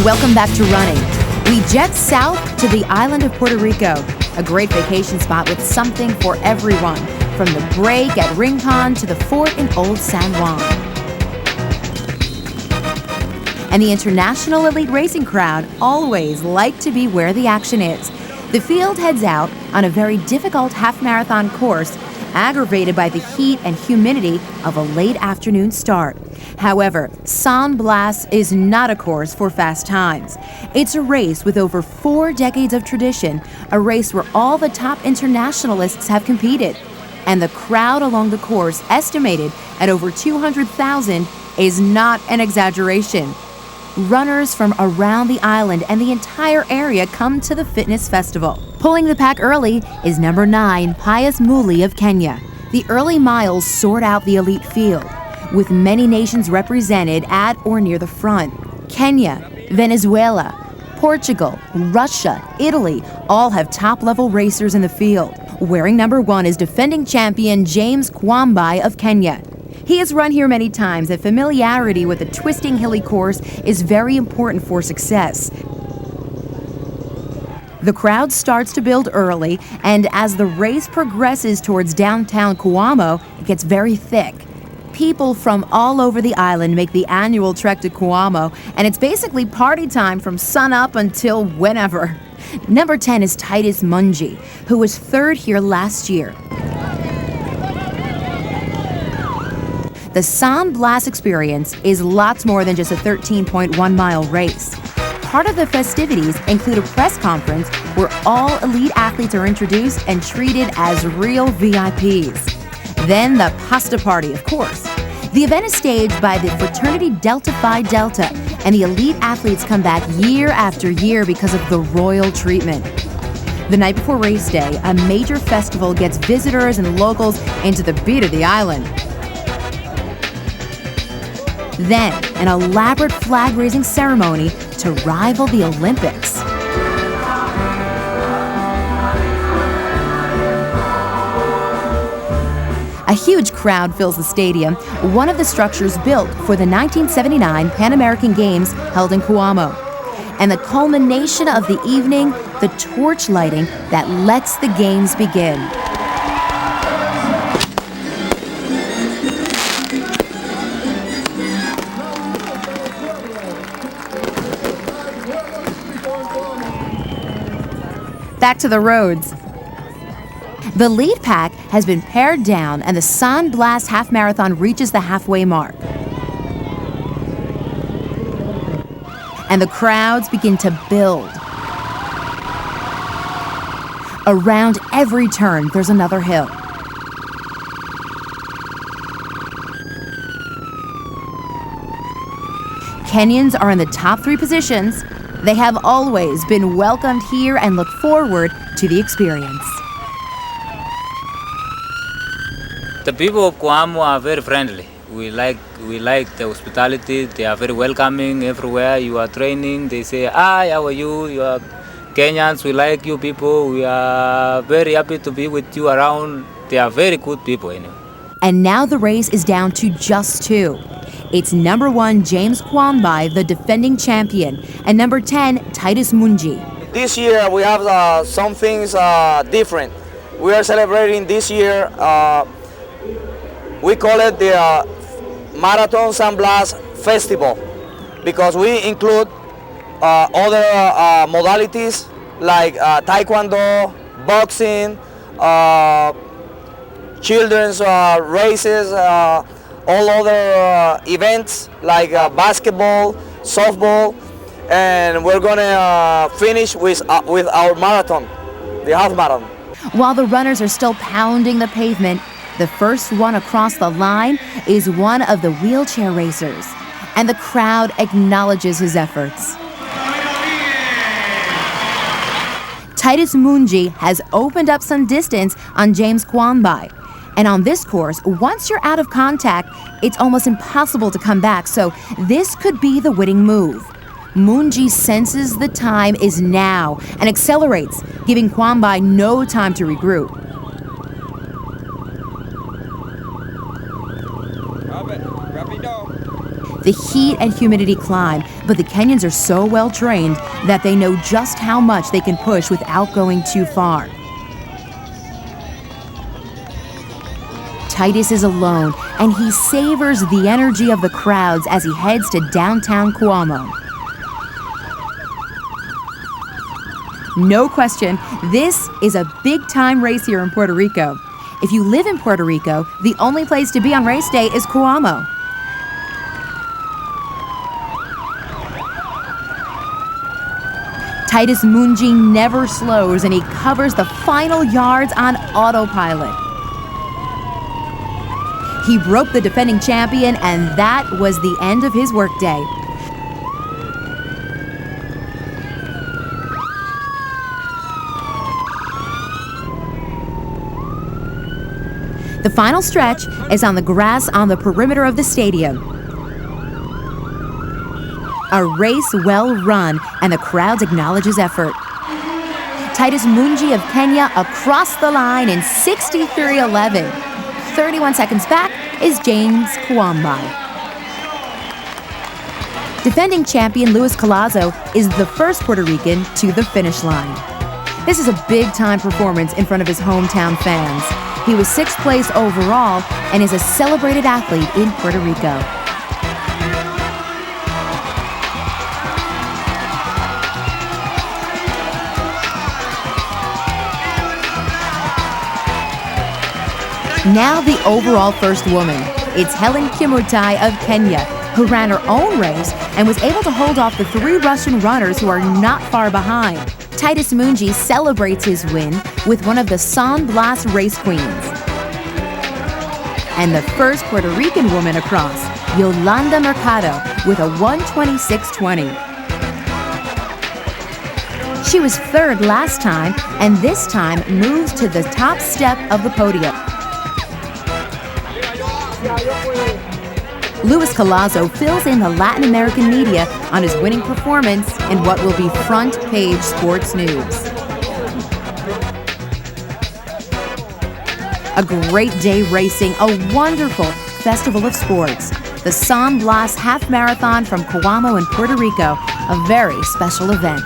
Welcome back to Running. We jet south to the island of Puerto Rico, a great vacation spot with something for everyone, from the break at Rincon to the fort in Old San Juan. And the international elite racing crowd always like to be where the action is. The field heads out on a very difficult half-marathon course, aggravated by the heat and humidity of a late afternoon start. However, Blas is not a course for fast times. It's a race with over 4 decades of tradition, a race where all the top internationalists have competed. And the crowd along the course, estimated at over 200,000, is not an exaggeration. Runners from around the island and the entire area come to the fitness festival. Pulling the pack early is number 9, Pius Muli of Kenya. The early miles sort out the elite field, with many nations represented at or near the front. Kenya, Venezuela, Portugal, Russia, Italy all have top-level racers in the field. Wearing number 1 is defending champion James Kwambai of Kenya. He has run here many times, and familiarity with the twisting hilly course is very important for success. The crowd starts to build early, and as the race progresses towards downtown Coamo, it gets very thick. People from all over the island make the annual trek to Coamo, and it's basically party time from sunup until whenever. Number 10 is Titus Mungi, who was 3rd here last year. The Blas experience is lots more than just a 13.1-mile race. Part of the festivities include a press conference where all elite athletes are introduced and treated as real VIPs. Then the pasta party, of course. The event is staged by the fraternity Delta Phi Delta, and the elite athletes come back year after year because of the royal treatment. The night before race day, a major festival gets visitors and locals into the beat of the island. Then, an elaborate flag-raising ceremony to rival the Olympics. A huge crowd fills the stadium, one of the structures built for the 1979 Pan American Games held in Coamo. And the culmination of the evening, the torch lighting that lets the games begin. Back to the roads. The lead pack has been pared down, and the Blas half marathon reaches the halfway mark. And the crowds begin to build. Around every turn, there's another hill. Kenyans are in the top 3 positions. They have always been welcomed here and look forward to the experience. The people of Coamo are very friendly. We like the hospitality. They are very welcoming everywhere you are training. They say, "Hi, how are you? You are Kenyans. We like you people. We are very happy to be with you around." They are very good people, anyway. And now the race is down to just 2. It's number 1, James Kwambai, the defending champion, and number 10, Titus Mungi. This year we have some things different. We are celebrating this year, we call it the Marathon San Blas Festival, because we include other modalities like taekwondo, boxing, children's races, all other events like basketball, softball, and we're gonna finish with our marathon, the half marathon. While the runners are still pounding the pavement, the first one across the line is one of the wheelchair racers, and the crowd acknowledges his efforts. Titus Mungi has opened up some distance on James Kwambai. And on this course, once you're out of contact, it's almost impossible to come back, so this could be the winning move. Mungi senses the time is now and accelerates, giving Kwambai no time to regroup. The heat and humidity climb, but the Kenyans are so well trained that they know just how much they can push without going too far. Titus is alone, and he savors the energy of the crowds as he heads to downtown Cuomo. No question, this is a big-time race here in Puerto Rico. If you live in Puerto Rico, the only place to be on race day is Cuomo. Titus Mungi never slows, and he covers the final yards on autopilot. He broke the defending champion, and that was the end of his workday. The final stretch is on the grass on the perimeter of the stadium. A race well run, and the crowds acknowledge his effort. Titus Mungi of Kenya across the line in 63:11. 31 seconds back is James Kwambai. Defending champion Luis Collazo is the first Puerto Rican to the finish line. This is a big-time performance in front of his hometown fans. He was 6th place overall and is a celebrated athlete in Puerto Rico. Now the overall first woman. It's Helen Kimutai of Kenya, who ran her own race and was able to hold off the 3 Russian runners who are not far behind. Titus Mungi celebrates his win with one of the Blas race queens. And the first Puerto Rican woman across, Yolanda Mercado, with a 1:26:20. She was 3rd last time, and this time moves to the top step of the podium. Luis Collazo fills in the Latin American media on his winning performance in what will be front-page sports news. A great day racing, a wonderful festival of sports. The Blas Half Marathon from Cuomo in Puerto Rico, a very special event.